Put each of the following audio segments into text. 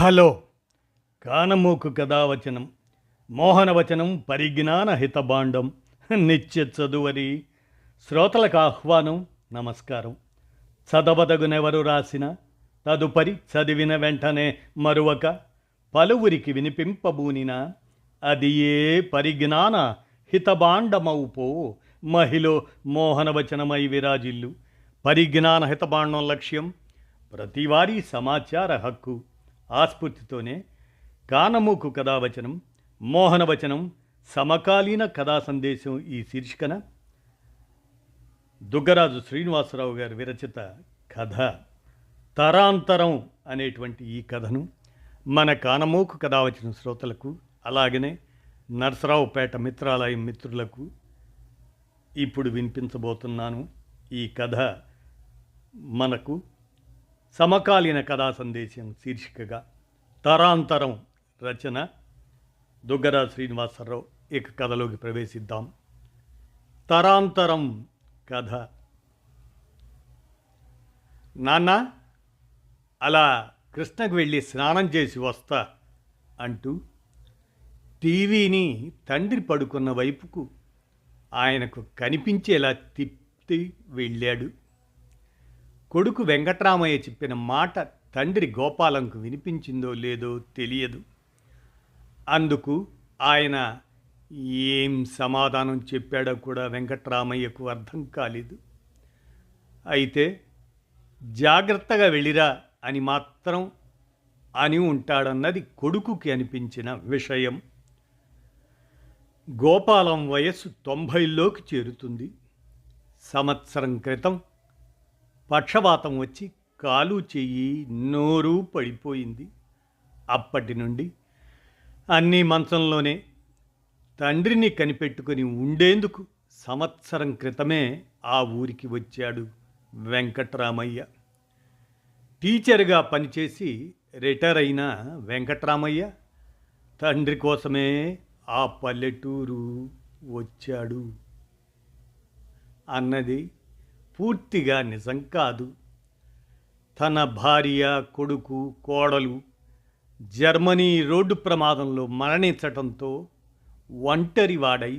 Hello కానమూకు కథావచనం మోహనవచనం పరిజ్ఞాన హితబాండం నిత్య చదువరి శ్రోతలకు ఆహ్వానం నమస్కారం. చదవదగునెవరు రాసిన తదుపరి చదివిన వెంటనే మరువక పలువురికి వినిపింపబూనిన అది ఏ పరిజ్ఞాన హితబాండమౌపో మహిళ మోహనవచనమై విరాజిల్లు. పరిజ్ఞాన హితబాండం లక్ష్యం ప్రతివారీ సమాచార హక్కు. ఆస్ఫూర్తితోనే కానమూకు కథావచనం మోహనవచనం సమకాలీన కథా సందేశం ఈ శీర్షికన దుగ్గరాజు శ్రీనివాసరావు గారి విరచిత కథ తరాంతరం అనేటువంటి ఈ కథను మన కానమూకు కథావచనం శ్రోతలకు అలాగనే నరసరావుపేట మిత్రాలయం మిత్రులకు ఇప్పుడు వినిపించబోతున్నాను. ఈ కథ మనకు సమకాలీన కథా సందేశం శీర్షికగా తరాంతరం రచన దుగ్గరాజు శ్రీనివాసరావు. ఇక కథలోకి ప్రవేశిద్దాం. తరాంతరం కథ. నాన్న, అలా కృష్ణకు వెళ్ళి స్నానం చేసి వస్తా అంటూ టీవీని తండ్రి పడుకున్న వైపుకు ఆయనకు కనిపించేలా తిప్పి వెళ్ళాడు. కొడుకు వెంకట్రామయ్య చెప్పిన మాట తండ్రి గోపాలంకు వినిపించిందో లేదో తెలియదు. అందుకు ఆయన ఏం సమాధానం చెప్పాడో కూడా వెంకట్రామయ్యకు అర్థం కాలేదు. అయితే జాగ్రత్తగా వెళ్ళిరా అని మాత్రం అని ఉంటాడన్నది కొడుకుకి అనిపించిన విషయం. గోపాలం వయస్సు 90లోకి చేరుతుంది. సంవత్సరం క్రితం పక్షవాతం వచ్చి కాలు చెయ్యి నోరు పడిపోయింది. అప్పటి నుండి అన్నీ మంచంలోనే. తండ్రిని కనిపెట్టుకుని ఉండేందుకు సంవత్సరం క్రితమే ఆ ఊరికి వచ్చాడు వెంకట్రామయ్య. టీచర్గా పనిచేసి రిటైర్ అయిన వెంకట్రామయ్య తండ్రి కోసమే ఆ పల్లెటూరు వచ్చాడు అన్నది పూర్తిగా నిజం కాదు. తన భార్య, కొడుకు, కోడలు జర్మనీ రోడ్డు ప్రమాదంలో మరణించటంతో ఒంటరివాడై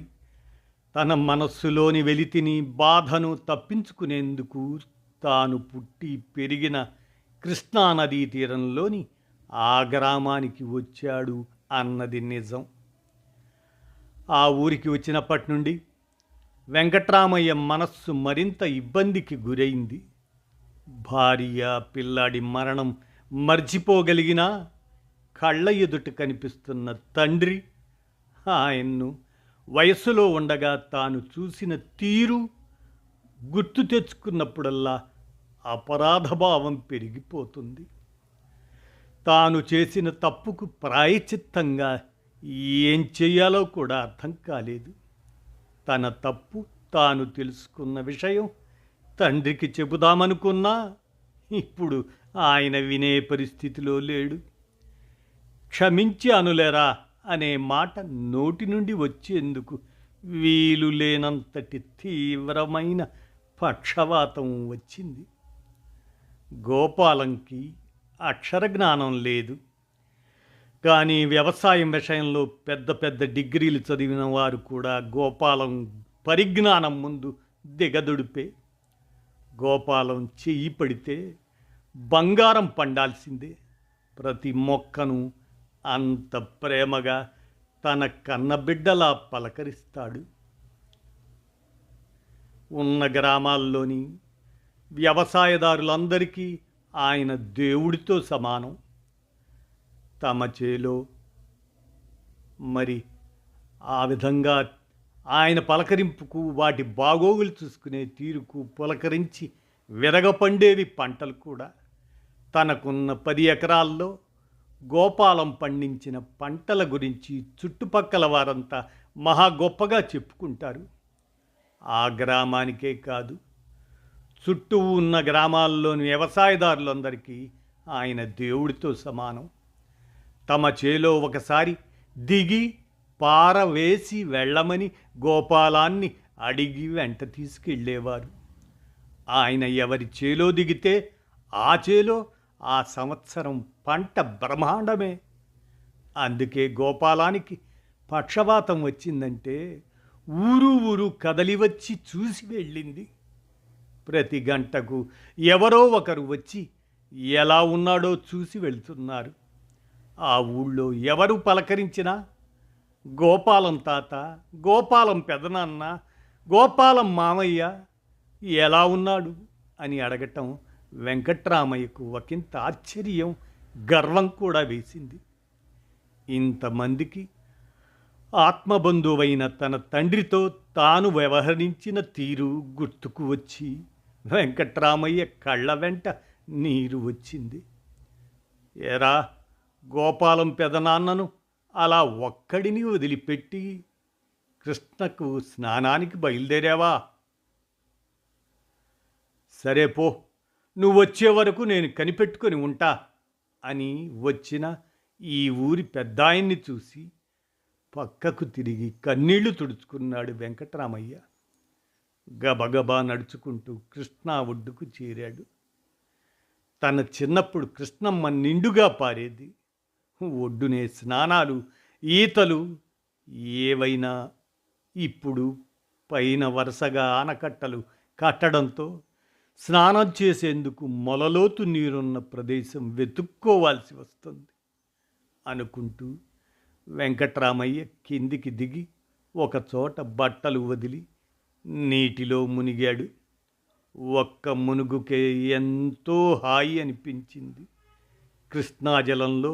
తన మనస్సులోని వెలితిని, బాధను తప్పించుకునేందుకు తాను పుట్టి పెరిగిన కృష్ణానదీ తీరంలోని ఆ గ్రామానికి వచ్చాడు అన్నది నిజం. ఆ ఊరికి వచ్చినప్పటి నుండి వెంకట్రామయ్య మనస్సు మరింత ఇబ్బందికి గురైంది. భార్య, పిల్లాడి మరణం మర్చిపోగలిగినా కళ్ళ ఎదుట కనిపిస్తున్న తండ్రి, ఆయన్ను వయస్సులో ఉండగా తాను చూసిన తీరు గుర్తు తెచ్చుకున్నప్పుడల్లా అపరాధభావం పెరిగిపోతుంది. తాను చేసిన తప్పుకు ప్రాయశ్చిత్తంగా ఏం చెయ్యాలో కూడా అర్థం కాలేదు. తన తప్పు తాను తెలుసుకున్న విషయం తండ్రికి చెబుదామనుకున్నా ఇప్పుడు ఆయన వినే పరిస్థితిలో లేడు. క్షమించి అనులేరా అనే మాట నోటి నుండి వచ్చేందుకు వీలు లేనంతటి తీవ్రమైన పక్షవాతం వచ్చింది. గోపాలంకి అక్షరజ్ఞానం లేదు. కానీ వ్యవసాయం విషయంలో పెద్ద పెద్ద డిగ్రీలు చదివిన వారు కూడా గోపాలం పరిజ్ఞానం ముందు దిగదుడిపే. గోపాలం చెయ్యి పడితే బంగారం పండాల్సిందే. ప్రతి మొక్కను అంత ప్రేమగా తన కన్నబిడ్డలా పలకరిస్తాడు. ఉన్న గ్రామాల్లోని వ్యవసాయదారులందరికీ ఆయన దేవుడితో సమానం. తమ చేలో మరి ఆ విధంగా ఆయన పలకరింపుకు, వాటి బాగోగులు చూసుకునే తీరుకు పులకరించి విరగపండేవి పంటలు కూడా. తనకున్న 10 ఎకరాల్లో గోపాలం పండించిన పంటల గురించి చుట్టుపక్కల వారంతా మహా గొప్పగా చెప్పుకుంటారు. ఆ గ్రామానికే కాదు, చుట్టూ ఉన్న గ్రామాల్లోని వ్యవసాయదారులందరికీ ఆయన దేవుడితో సమానం. తమ చేలో ఒకసారి దిగి పారవేసి వెళ్ళమని గోపాలాన్ని అడిగి వెంట తీసుకెళ్ళేవారు. ఆయన ఎవరి చేలో దిగితే ఆ చేలో ఆ సంవత్సరం పంట బ్రహ్మాండమే. అందుకే గోపాలానికి పక్షవాతం వచ్చిందంటే ఊరు ఊరు కదలి వచ్చి చూసి వెళ్ళింది. ప్రతి గంటకు ఎవరో ఒకరు వచ్చి ఎలా ఉన్నాడో చూసి వెళ్తున్నారు. ఆ ఊళ్ళో ఎవరు పలకరించినా గోపాలం తాత, గోపాలం పెదనాన్న, గోపాలం మామయ్య ఎలా ఉన్నాడు అని అడగటం వెంకట్రామయ్యకు ఒకంత ఆశ్చర్యం, గర్వం కూడా వేసింది. ఇంతమందికి ఆత్మబంధువైన తన తండ్రితో తాను వ్యవహరించిన తీరు గుర్తుకు వచ్చి వెంకట్రామయ్య కళ్ళ వెంట నీరు వచ్చింది. ఏరా, గోపాలం పెదనాన్నను అలా ఒక్కడిని వదిలిపెట్టి కృష్ణకు స్నానానికి బయలుదేరావా? సరే పో, నువ్వు వచ్చే వరకు నేను కనిపెట్టుకొని ఉంటా అని వచ్చిన ఈ ఊరి పెద్దాయన్ని చూసి పక్కకు తిరిగి కన్నీళ్లు తుడుచుకున్నాడు వెంకట్రామయ్య. గబగబా నడుచుకుంటూ కృష్ణా ఒడ్డుకు చేరాడు. తన చిన్నప్పుడు కృష్ణమ్మ నిండుగా పారేది. ఒడ్డునే స్నానాలు, ఈతలు ఏవైనా. ఇప్పుడు పైన వరుసగా ఆనకట్టలు కట్టడంతో స్నానం చేసేందుకు మొలలోతు నీరున్న ప్రదేశం వెతుక్కోవాల్సి వస్తుంది అనుకుంటూ వెంకట్రామయ్య కిందికి దిగి ఒకచోట బట్టలు వదిలి నీటిలో మునిగాడు. ఒక్క మునుగుకే ఎంతో హాయి అనిపించింది. కృష్ణాజలంలో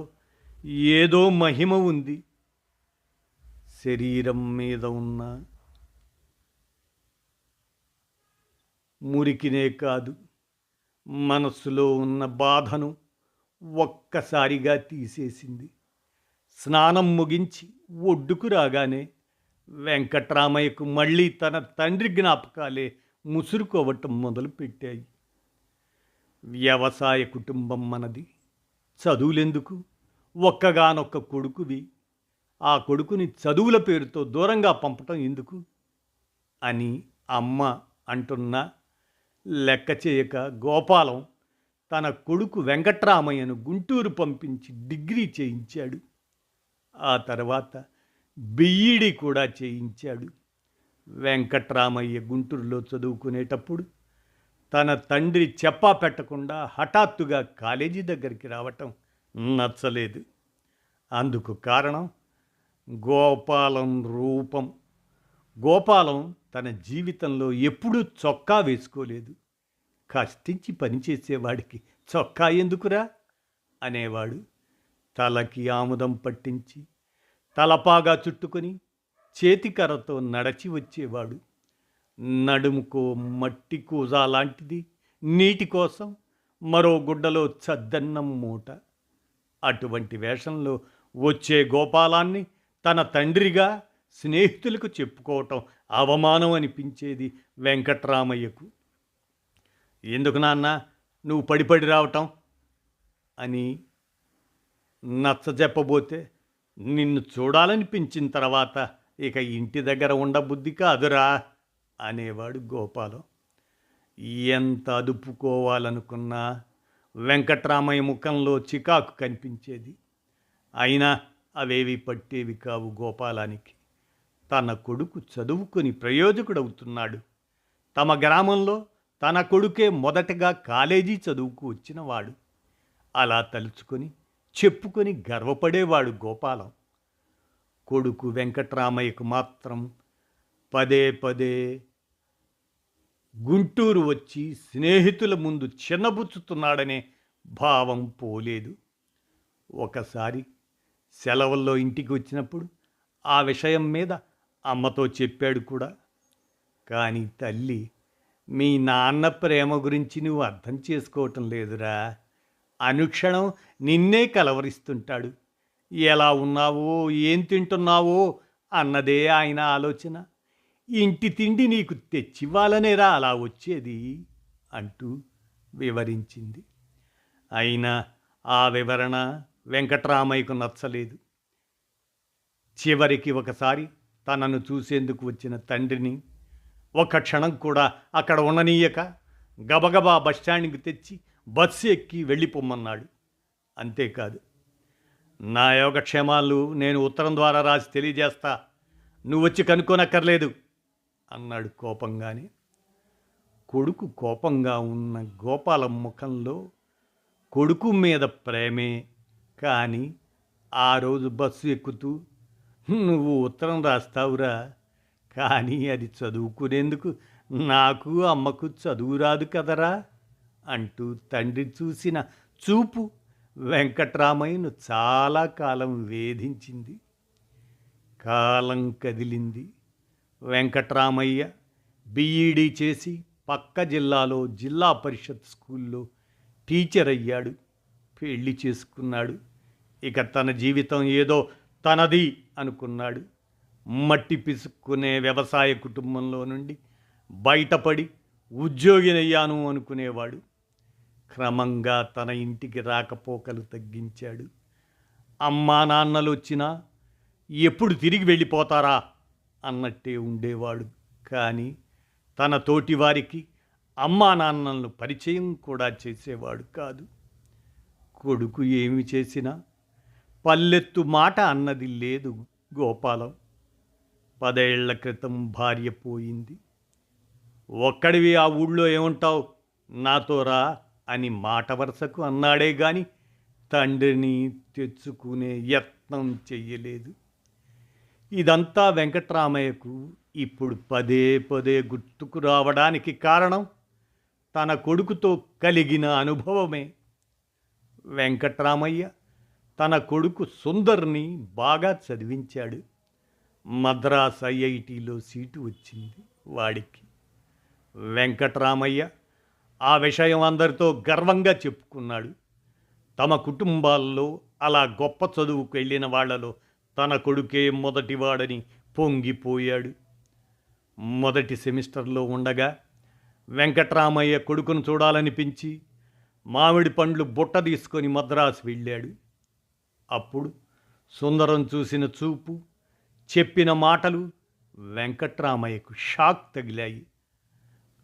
ఏదో మహిమ ఉంది. శరీరం మీద ఉన్న మురికినే కాదు, మనస్సులో ఉన్న బాధను ఒక్కసారిగా తీసేసింది. స్నానం ముగించి ఒడ్డుకు రాగానే వెంకట్రామయ్యకు మళ్ళీ తన తండ్రి జ్ఞాపకాలే ముసురుకోవటం మొదలుపెట్టాయి. వ్యవసాయ కుటుంబం మనది, చదువులెందుకు, ఒక్కగానొక్క కొడుకువి, ఆ కొడుకుని చదువుల పేరుతో దూరంగా పంపటం ఎందుకు అని అమ్మ అంటున్నా లెక్క చేయక గోపాలం తన కొడుకు వెంకట్రామయ్యను గుంటూరు పంపించి డిగ్రీ చేయించాడు. ఆ తర్వాత బిఈడి కూడా చేయించాడు. వెంకట్రామయ్య గుంటూరులో చదువుకునేటప్పుడు తన తండ్రి చెప్పా పెట్టకుండా హఠాత్తుగా కాలేజీ దగ్గరికి రావటం నచ్చలేదు. అందుకు కారణం గోపాలం రూపం. గోపాలం తన జీవితంలో ఎప్పుడూ చొక్కా వేసుకోలేదు. కష్టించి పనిచేసేవాడికి చొక్కా ఎందుకురా అనేవాడు. తలకి ఆముదం పట్టించి తలపాగా చుట్టుకొని చేతికర్రతో నడచి వచ్చేవాడు. నడుముకో మట్టి కూజా లాంటిది, నీటి కోసం మరో గుడ్డలో చద్దన్నం మూట. అటువంటి వేషంలో వచ్చే గోపాలాన్ని తన తండ్రిగా స్నేహితులకు చెప్పుకోవటం అవమానం అనిపించేది వెంకట్రామయ్యకు. ఎందుకు నాన్న నువ్వు పడిపడి రావటం అని నచ్చజెప్పబోతే, నిన్ను చూడాలనిపించిన తర్వాత ఇక ఇంటి దగ్గర ఉండబుద్ధి కాదురా అనేవాడు గోపాలం. ఎంత అదుపుకోవాలనుకున్నా వెంకట్రామయ్య ముఖంలో చికాకు కనిపించేది. అయినా అవేవి పట్టేవి కావు గోపాలానికి. తన కొడుకు చదువుకొని ప్రయోజకుడవుతున్నాడు. తమ గ్రామంలో తన కొడుకే మొదటగా కాలేజీ చదువుకు వచ్చినవాడు. అలా తలుచుకొని చెప్పుకొని గర్వపడేవాడు గోపాలం. కొడుకు వెంకట్రామయ్యకు మాత్రం పదే పదే గుంటూరు వచ్చి స్నేహితుల ముందు చిన్నబుచ్చుతున్నాడనే భావం పోలేదు. ఒకసారి సెలవుల్లో ఇంటికి వచ్చినప్పుడు ఆ విషయం మీద అమ్మతో చెప్పాడు కూడా. కానీ తల్లి, మీ నాన్న ప్రేమ గురించి నువ్వు అర్థం చేసుకోవటం లేదురా. అనుక్షణం నిన్నే కలవరిస్తుంటాడు. ఎలా ఉన్నావో, ఏం తింటున్నావో అన్నదే ఆయన ఆలోచన. ఇంటి తిండి నీకు తెచ్చివ్వాలనేరా అలా వచ్చేది అంటూ వివరించింది. అయినా ఆ వివరణ వెంకట్రామయ్యకు నచ్చలేదు. చివరికి ఒకసారి తనను చూసేందుకు వచ్చిన తండ్రిని ఒక్క క్షణం కూడా అక్కడ ఉండనీయక గబగబా బస్టాండ్కి తెచ్చి బస్సు ఎక్కి వెళ్ళిపోమ్మన్నాడు. అంతేకాదు, నా యోగక్షేమాలు నేను ఉత్తరం ద్వారా రాసి తెలియజేస్తా, నువ్వొచ్చి కనుక్కోనక్కర్లేదు అన్నాడు కోపంగానే. కొడుకు కోపంగా ఉన్న గోపాలం ముఖంలో కొడుకు మీద ప్రేమే, కానీ ఆ రోజు బస్సు ఎక్కుతూ నువ్వు ఉత్తరం రాస్తావురా, కానీ అది చదువుకునేందుకు నాకు అమ్మకు చదువు రాదు కదరా అంటూ తండ్రి చూసిన చూపు వెంకట్రామయ్యను చాలా కాలం వేధించింది. కాలం కదిలింది. వెంకట్రామయ్య బిఈడి చేసి పక్క జిల్లాలో జిల్లా పరిషత్ స్కూల్లో టీచర్ అయ్యాడు. పెళ్లి చేసుకున్నాడు. ఇక తన జీవితం ఏదో తనది అనుకున్నాడు. మట్టి పిసుక్కునే వ్యవసాయ కుటుంబంలో నుండి బయటపడి ఉద్యోగినయ్యాను అనుకునేవాడు. క్రమంగా తన ఇంటికి రాకపోకలు తగ్గించాడు. అమ్మా నాన్నలు వచ్చినా ఎప్పుడు తిరిగి వెళ్ళిపోతారా అన్నట్టే ఉండేవాడు. కానీ తన తోటివారికి అమ్మా నాన్నలను పరిచయం కూడా చేసేవాడు కాదు. కొడుకు ఏమి చేసినా పల్లెత్తు మాట అన్నది లేదు గోపాలం. 10 ఏళ్ల క్రితం భార్య పోయింది. ఒక్కడివి ఆ ఊళ్ళో ఏముంటావు, నాతో రా అని మాట వరుసకు అన్నాడే గాని తండ్రిని తెచ్చుకునే యత్నం చెయ్యలేదు. ఇదంతా వెంకట్రామయ్యకు ఇప్పుడు పదే పదే గుర్తుకు రావడానికి కారణం తన కొడుకుతో కలిగిన అనుభవమే. వెంకట్రామయ్య తన కొడుకు సుందర్ని బాగా చదివించాడు. మద్రాస్ ఐఐటిలో సీటు వచ్చింది వాడికి. వెంకట్రామయ్య ఆ విషయం అందరితో గర్వంగా చెప్పుకున్నాడు. తమ కుటుంబాల్లో అలా గొప్ప చదువుకు వెళ్ళిన వాళ్లలో తన కొడుకే మొదటివాడని పొంగిపోయాడు. మొదటి సెమిస్టర్లో ఉండగా వెంకట్రామయ్య కొడుకును చూడాలనిపించి మామిడి పండ్లు బుట్ట తీసుకొని మద్రాసు వెళ్ళాడు. అప్పుడు సుందరం చూసిన చూపు, చెప్పిన మాటలు వెంకట్రామయ్యకు షాక్ తగిలాయి.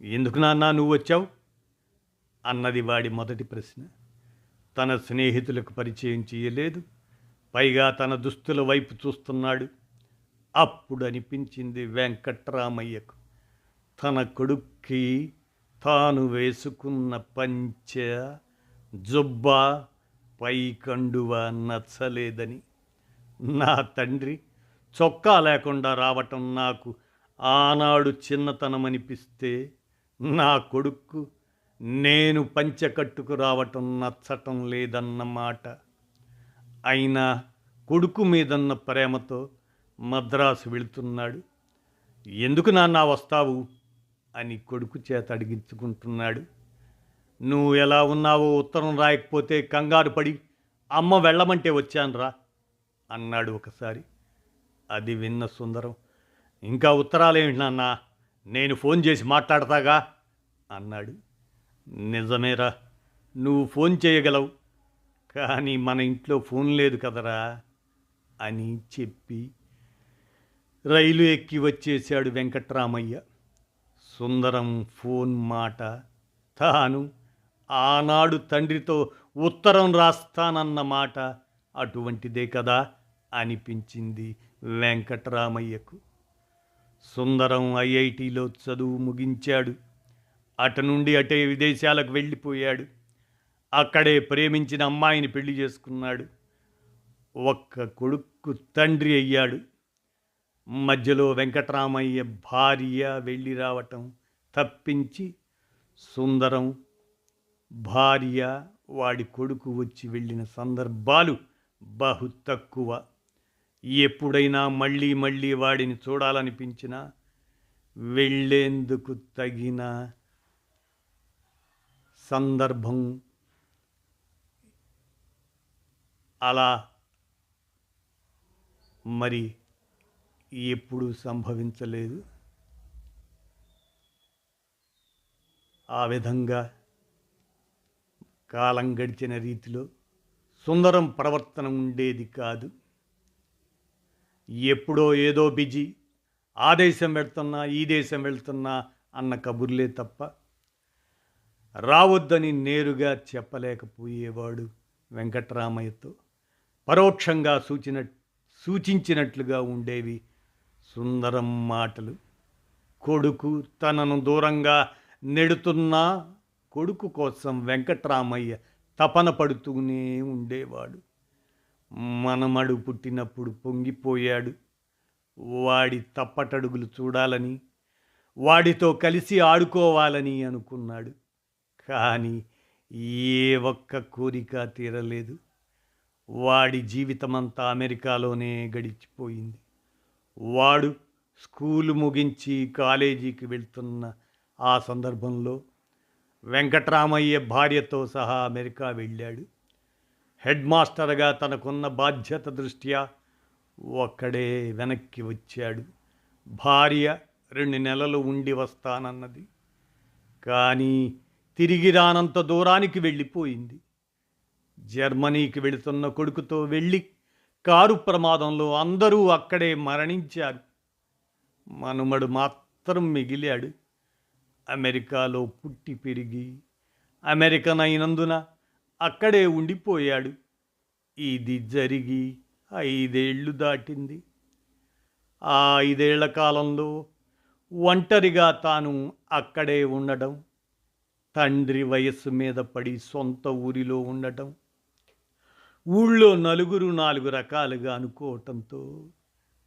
ఎందుకు నాన్నా నువ్వు వచ్చావు అన్నది వాడి మొదటి ప్రశ్న. తన స్నేహితులకు పరిచయం చేయలేదు, పైగా తన దుస్తుల వైపు చూస్తున్నాడు. అప్పుడు అనిపించింది వెంకట్రామయ్యకు తన కొడుక్కి తాను వేసుకున్న పంచె, జుబ్బా, పై కండువ నచ్చలేదని. నా తండ్రి చొక్కా లేకుండా రావటం నాకు ఆనాడు చిన్నతనమనిపిస్తే, నా కొడుకు నేను పంచె కట్టుకు రావటం నచ్చటం లేదన్నమాట. అయినా కొడుకు మీదన్న ప్రేమతో మద్రాసు వెళుతున్నాడు. ఎందుకు నాన్న వస్తావు అని కొడుకు చేత అడిగించుకుంటున్నాడు. నువ్వు ఎలా ఉన్నావో ఉత్తరం రాయకపోతే కంగారు పడి అమ్మ వెళ్ళమంటే వచ్చానురా అన్నాడు ఒకసారి. అది విన్న సుందరం, ఇంకా ఉత్తరాలేమిటి నాన్న, నేను ఫోన్ చేసి మాట్లాడతాగా అన్నాడు. నిజమేరా, నువ్వు ఫోన్ చేయగలవు, కానీ మన ఇంట్లో ఫోన్ లేదు కదరా అని చెప్పి రైలు ఎక్కి వచ్చేశాడు వెంకట్రామయ్య. సుందరం ఫోన్ మాట తాను ఆనాడు తండ్రితో ఉత్తరం రాస్తానన్న మాట అటువంటిదే కదా అనిపించింది వెంకట్రామయ్యకు. సుందరం ఐఐటిలో చదువు ముగించాడు. అటు నుండి అటే విదేశాలకు వెళ్ళిపోయాడు. అక్కడే ప్రేమించిన అమ్మాయిని పెళ్లి చేసుకున్నాడు. ఒక్క కొడుకు తండ్రి అయ్యాడు. మధ్యలో వెంకట్రామయ్య భార్య వెళ్ళి రావటం తప్పించి సుందరం భార్య వాడి కొడుకు వచ్చి వెళ్ళిన సందర్భాలు బహు తక్కువ. ఎప్పుడైనా మళ్ళీ మళ్ళీ వాడిని చూడాలనిపించినా వెళ్ళేందుకు తగిన సందర్భం అలా మరి ఎప్పుడూ సంభవించలేదు. ఆ విధంగా కాలం గడిచిన రీతిలో సుందరం ప్రవర్తన ఉండేది కాదు. ఎప్పుడో ఏదో బిజీ, ఆ దేశం వెళ్తున్నా ఈ దేశం వెళ్తున్నా అన్న కబుర్లే తప్ప రావద్దని నేరుగా చెప్పలేకపోయేవాడు వెంకట్రామయ్యతో. పరోక్షంగా సూచించినట్లుగా ఉండేవి సుందరం మాటలు. కొడుకు తనను దూరంగా నెడుతున్నా కొడుకు కోసం వెంకట్రామయ్య తపన పడుతూనే ఉండేవాడు. మనమడు పుట్టినప్పుడు పొంగిపోయాడు. వాడి తప్పటడుగులు చూడాలని, వాడితో కలిసి ఆడుకోవాలని అనుకున్నాడు. కానీ ఏ ఒక్క కోరిక తీరలేదు. వాడి జీవితమంతా అమెరికాలోనే గడిచిపోయింది. వాడు స్కూలు ముగించి కాలేజీకి వెళ్తున్న ఆ సందర్భంలో వెంకట్రామయ్య భార్యతో సహా అమెరికా వెళ్ళాడు. హెడ్ మాస్టర్గా తనకున్న బాధ్యత దృష్ట్యా ఒక్కడే వెనక్కి వచ్చాడు. భార్య 2 నెలలు ఉండి వస్తానన్నది. కానీ తిరిగి రానంత దూరానికి వెళ్ళిపోయింది. జర్మనీకి వెళుతున్న కొడుకుతో వెళ్ళి కారు ప్రమాదంలో అందరూ అక్కడే మరణించారు. మనుమడు మాత్రం మిగిలాడు. అమెరికాలో పుట్టి పెరిగి అమెరికన్ అయినందున అక్కడే ఉండిపోయాడు. ఇది జరిగి 5 ఏళ్ళు దాటింది. ఆ 5 ఏళ్ల కాలంలో ఒంటరిగా తాను అక్కడే ఉండడం, తండ్రి వయస్సు మీద పడి సొంత ఊరిలో ఉండటం, ఊళ్ళో నలుగురు 4 రకాలుగా అనుకోవటంతో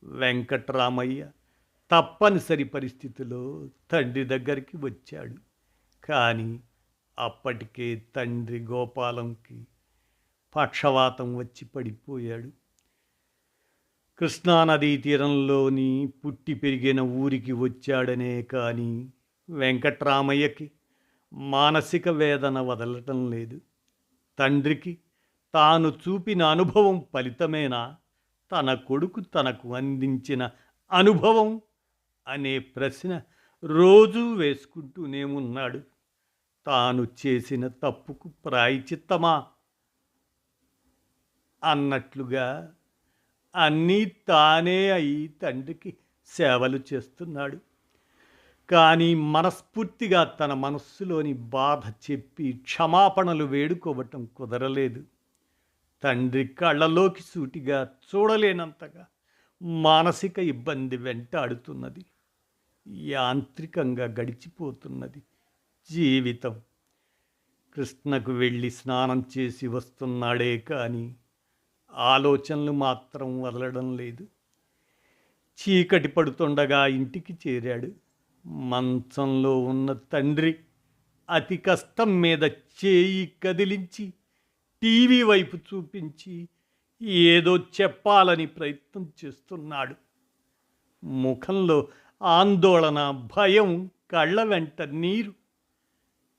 వెంకట్రామయ్య తప్పనిసరి పరిస్థితిలో తండ్రి దగ్గరికి వచ్చాడు. కానీ అప్పటికే తండ్రి గోపాలంకి పక్షవాతం వచ్చి పడిపోయాడు. కృష్ణానదీ తీరంలోని పుట్టి పెరిగిన ఊరికి వచ్చాడనే కానీ వెంకట్రామయ్యకి మానసిక వేదన వదలటం లేదు. తండ్రికి తాను చూపిన అనుభవం ఫలితమేనా తన కొడుకు తనకు అందించిన అనుభవం అనే ప్రశ్న రోజూ వేసుకుంటూనే ఉన్నాడు. తాను చేసిన తప్పుకు ప్రాయచిత్తమా అన్నట్లుగా అన్నీ తానే అయి తండ్రికి సేవలు చేస్తున్నాడు. కానీ మనస్ఫూర్తిగా తన మనస్సులోని బాధ చెప్పి క్షమాపణలు వేడుకోవటం కుదరలేదు. తండ్రి కళ్ళలోకి సూటిగా చూడలేనంతగా మానసిక ఇబ్బంది వెంటాడుతున్నది. యాంత్రికంగా గడిచిపోతున్నది జీవితం. కృష్ణకు వెళ్ళి స్నానం చేసి వస్తున్నాడే కానీ ఆలోచనలు మాత్రం వదలడం లేదు. చీకటి పడుతుండగా ఇంటికి చేరాడు. మంచంలో ఉన్న తండ్రి అతి కష్టం మీద చేయి కదిలించి టీవీ వైపు చూపించి ఏదో చెప్పాలని ప్రయత్నం చేస్తున్నాడు. ముఖంలో ఆందోళన, భయం, కళ్ళ వెంట నీరు.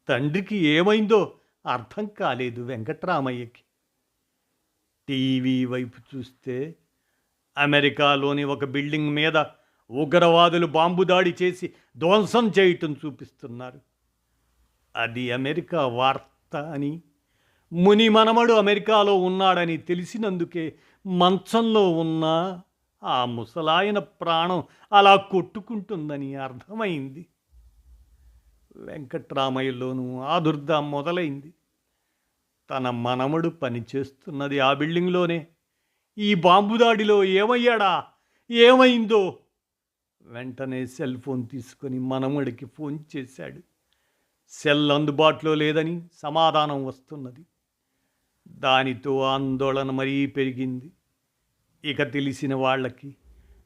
తండ్రికి ఏమైందో అర్థం కాలేదు వెంకట్రామయ్యకి. టీవీ వైపు చూస్తే అమెరికాలోని ఒక బిల్డింగ్ మీద ఉగ్రవాదులు బాంబు దాడి చేసి ధ్వంసం చేయటం చూపిస్తున్నారు. అది అమెరికా వార్త అని, ముని మనమడు అమెరికాలో ఉన్నాడని తెలిసినందుకే మంచంలో ఉన్న ఆ ముసలాయన ప్రాణం అలా కొట్టుకుంటుందని అర్థమైంది. వెంకట్రామయ్యలోనూ ఆదుర్ద మొదలైంది. తన మనమడు పనిచేస్తున్నది ఆ బిల్డింగ్లోనే. ఈ బాంబు దాడిలో ఏమయ్యాడా, ఏమైందో? వెంటనే సెల్ ఫోన్ తీసుకొని మనమడికి ఫోన్ చేశాడు. సెల్ అందుబాటులో లేదని సమాధానం వస్తున్నది. దానితో ఆందోళన మరీ పెరిగింది. ఇక తెలిసిన వాళ్ళకి,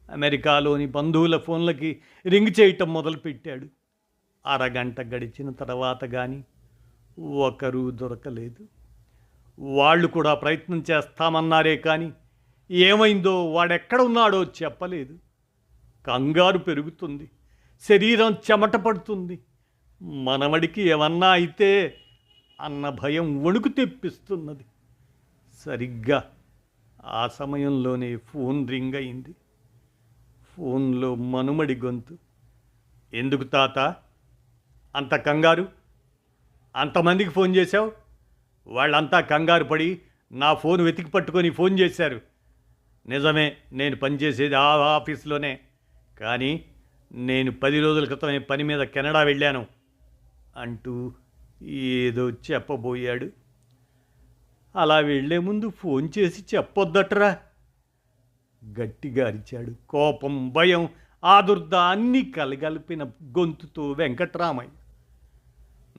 అమెరికాలోని బంధువుల ఫోన్లకి రింగ్ చేయటం మొదలుపెట్టాడు. అరగంట గడిచిన తర్వాత కానీ ఒకరూ దొరకలేదు. వాళ్ళు కూడా ప్రయత్నం చేస్తామన్నారే కానీ ఏమైందో, వాడెక్కడ ఉన్నాడో చెప్పలేదు. కంగారు పెరుగుతుంది, శరీరం చెమట పడుతుంది. మనవడికి ఏమన్నా అయితే అన్న భయం వణుకు తెప్పిస్తున్నది. సరిగ్గా ఆ సమయంలోనే ఫోన్ రింగ్ అయింది. ఫోన్లో మనుమడి గొంతు. ఎందుకు తాత అంత కంగారు? అంతమందికి ఫోన్ చేశావు? వాళ్ళంతా కంగారు పడి నా ఫోన్ వెతికి పట్టుకొని ఫోన్ చేశారు. నిజమే, నేను పనిచేసేది ఆ ఆఫీస్లోనే. కానీ నేను 10 రోజుల క్రితమే పని మీద కెనడా వెళ్ళాను అంటూ ఏదో చెప్పబోయాడు. అలా వెళ్లే ముందు ఫోన్ చేసి చెప్పొద్దట్రా గట్టిగా అరిచాడు. కోపం, భయం, ఆదుర్ద అన్నీ కలగలిపిన గొంతుతో వెంకట్రామయ్య.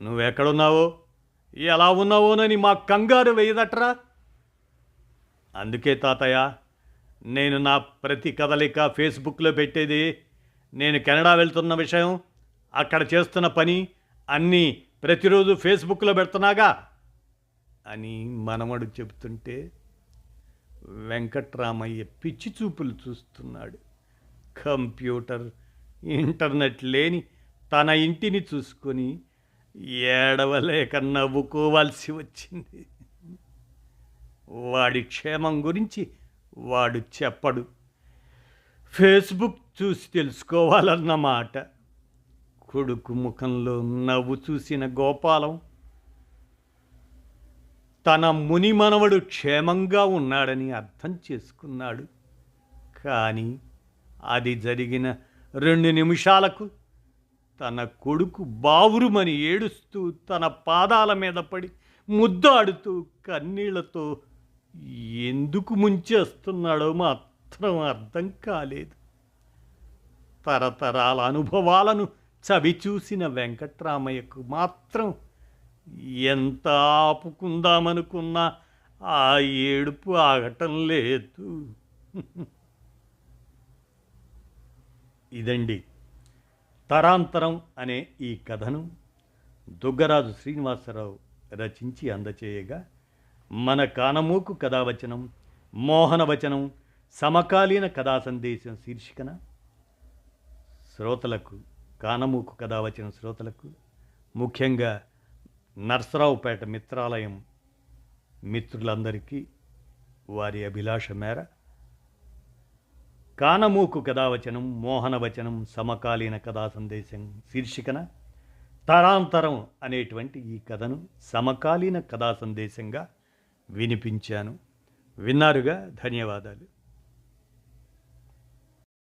నువ్వెక్కడున్నావో, ఎలా ఉన్నావోనని మా కంగారు వేయదట్రా. అందుకే తాతయ్య, నేను నా ప్రతి కదలిక ఫేస్బుక్లో పెట్టేది. నేను కెనడా వెళ్తున్న విషయం, అక్కడ చేస్తున్న పని అన్నీ ప్రతిరోజు ఫేస్బుక్లో పెడుతున్నాగా అని మనమడు చెబుతుంటే వెంకట్రామయ్య పిచ్చి చూపులు చూస్తున్నాడు. కంప్యూటర్, ఇంటర్నెట్ లేని తన ఇంటిని చూసుకొని ఏడవలేక నవ్వుకోవాల్సి వచ్చింది. వాడి క్షేమం గురించి వాడు చెప్పడు, ఫేస్బుక్ చూసి తెలుసుకోవాలన్నమాట. కొడుకు ముఖంలో నవ్వు చూసిన గోపాలం తన ముని మనవడు క్షేమంగా ఉన్నాడని అర్థం చేసుకున్నాడు. కానీ అది జరిగిన 2 నిమిషాలకు తన కొడుకు బావురుమని ఏడుస్తూ తన పాదాల మీద పడి ముద్దాడుతూ కన్నీళ్లతో ఎందుకు ముంచేస్తున్నాడో మాత్రం అర్థం కాలేదు. తరతరాల అనుభవాలను చవిచూసిన వెంకట్రామయ్యకు మాత్రం ఎంత ఆపుకుందామనుకున్నా ఆ ఏడుపు ఆగటం లేదు. ఇదండి తరాంతరం అనే ఈ కథను దుగ్గరాజు శ్రీనివాసరావు రచించి అందచేయగా, మన కానమూకు కథావచనం, మోహనవచనం, సమకాలీన కథా సందేశం శీర్షికన శ్రోతలకు, కానమూకు కథావచనం శ్రోతలకు, ముఖ్యంగా నర్సరావుపేట మిత్రాలయం మిత్రులందరికీ వారి అభిలాష మేర కానమూకు కథావచనం, మోహనవచనం, సమకాలీన కథా సందేశం శీర్షికన తరాంతరం అనేటువంటి ఈ కథను సమకాలీన కథా సందేశంగా వినిపించాను. విన్నారుగా, ధన్యవాదాలు.